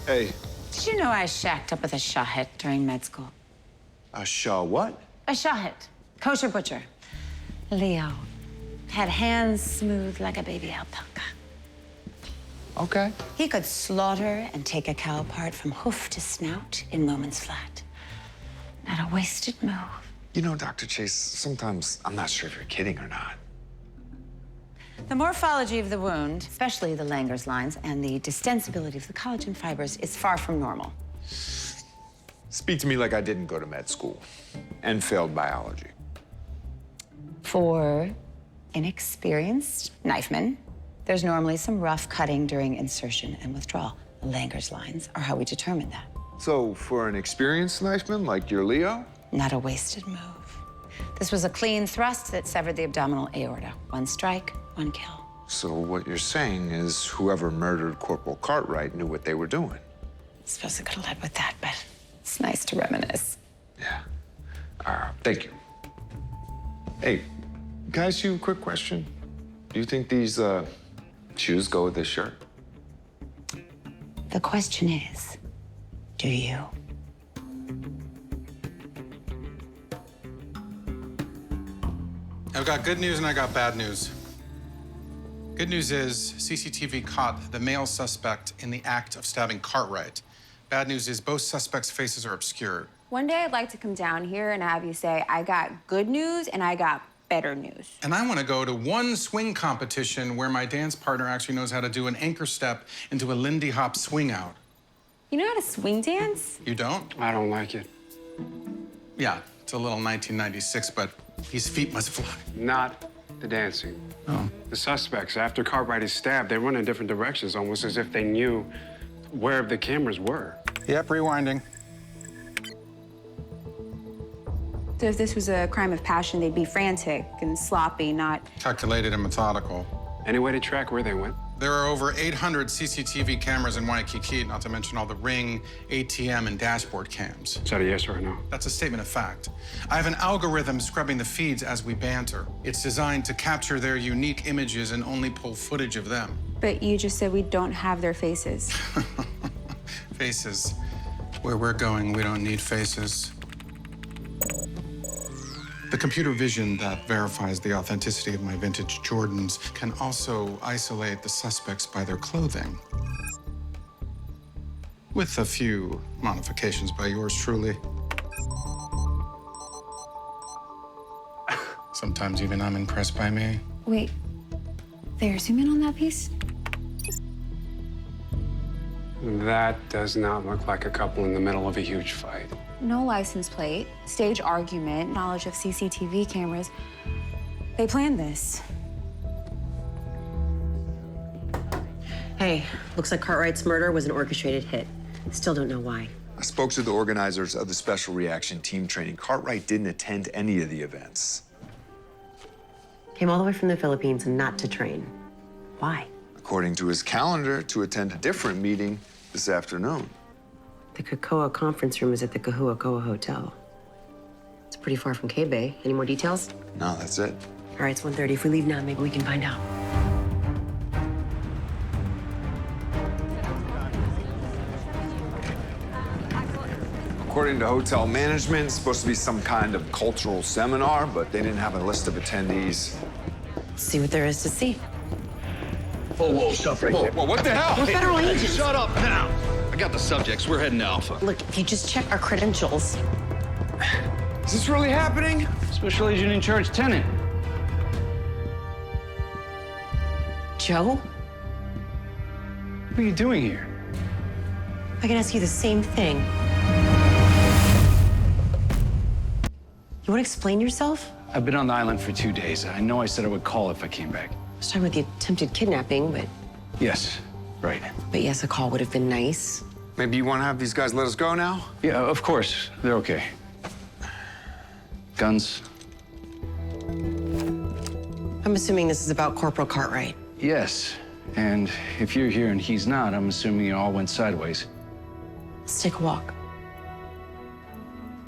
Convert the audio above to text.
Hey. Did you know I shacked up with a shahet during med school? A Shaw what? A shahet, kosher butcher. Leo had hands smooth like a baby alpaca. Okay. He could slaughter and take a cow apart from hoof to snout in moments flat. Not a wasted move. You know, Dr. Chase, sometimes I'm not sure if you're kidding or not. The morphology of the wound, especially the Langer's lines and the distensibility of the collagen fibers, is far from normal. Speak to me like I didn't go to med school and failed biology. For inexperienced knifemen, there's normally some rough cutting during insertion and withdrawal. The Langer's lines are how we determine that. So for an experienced knifeman like your Leo? Not a wasted move. This was a clean thrust that severed the abdominal aorta. One strike, one kill. So what you're saying is whoever murdered Corporal Cartwright knew what they were doing. I suppose I could have led with that, but it's nice to reminisce. Yeah. Thank you. Hey, can I ask you a quick question? Do you think these shoes go with this shirt? The question is, do you? I've got good news and I got bad news. Good news is CCTV caught the male suspect in the act of stabbing Cartwright. Bad news is both suspects' faces are obscured. One day I'd like to come down here and have you say, I got good news and I got better news. And I want to go to one swing competition where my dance partner actually knows how to do an anchor step into a Lindy Hop swing out. You know how to swing dance? You don't? I don't like it. Yeah, it's a little 1996, but these feet must fly. Not the dancing. Oh. The suspects, after Cartwright is stabbed, they run in different directions, almost as if they knew where the cameras were. Yep, rewinding. So if this was a crime of passion, they'd be frantic and sloppy, not... Calculated and methodical. Any way to track where they went? There are over 800 CCTV cameras in Waikiki, not to mention all the Ring, ATM, and dashboard cams. Is that a yes or a no? That's a statement of fact. I have an algorithm scrubbing the feeds as we banter. It's designed to capture their unique images and only pull footage of them. But you just said we don't have their faces. Faces. Where we're going, we don't need faces. The computer vision that verifies the authenticity of my vintage Jordans can also isolate the suspects by their clothing. With a few modifications by yours truly. Sometimes even I'm impressed by me. Wait, there, zoom in on that piece. That does not look like a couple in the middle of a huge fight. No license plate, stage argument, knowledge of CCTV cameras. They planned this. Hey, looks like Cartwright's murder was an orchestrated hit. Still don't know why. I spoke to the organizers of the Special Reaction Team training. Cartwright didn't attend any of the events. Came all the way from the Philippines and not to train. Why? According to his calendar, to attend a different meeting this afternoon. The Kakoa conference room is at the Kahuakoa Hotel. It's pretty far from K-Bay. Any more details? No, that's it. All right, it's 1:30. If we leave now, maybe we can find out. According to hotel management, it's supposed to be some kind of cultural seminar, but they didn't have a list of attendees. Let's see what there is to see. Whoa, stop right there. Whoa, what the hell? We're federal agents. Shut up now. I got the subjects. We're heading to Alpha. Look, if you just check our credentials. Is this really happening? Special Agent in Charge, Tenant. Joe, What are you doing here? I can ask you the same thing. You want to explain yourself? I've been on the island for 2 days. I know I said I would call if I came back. I was talking about the attempted kidnapping, but Yes, right. yes, a call would have been nice. Maybe you want to have these guys let us go now? Yeah, of course. They're okay. Guns? I'm assuming this is about Corporal Cartwright. Yes. And if you're here and he's not, I'm assuming it all went sideways. Let's take a walk.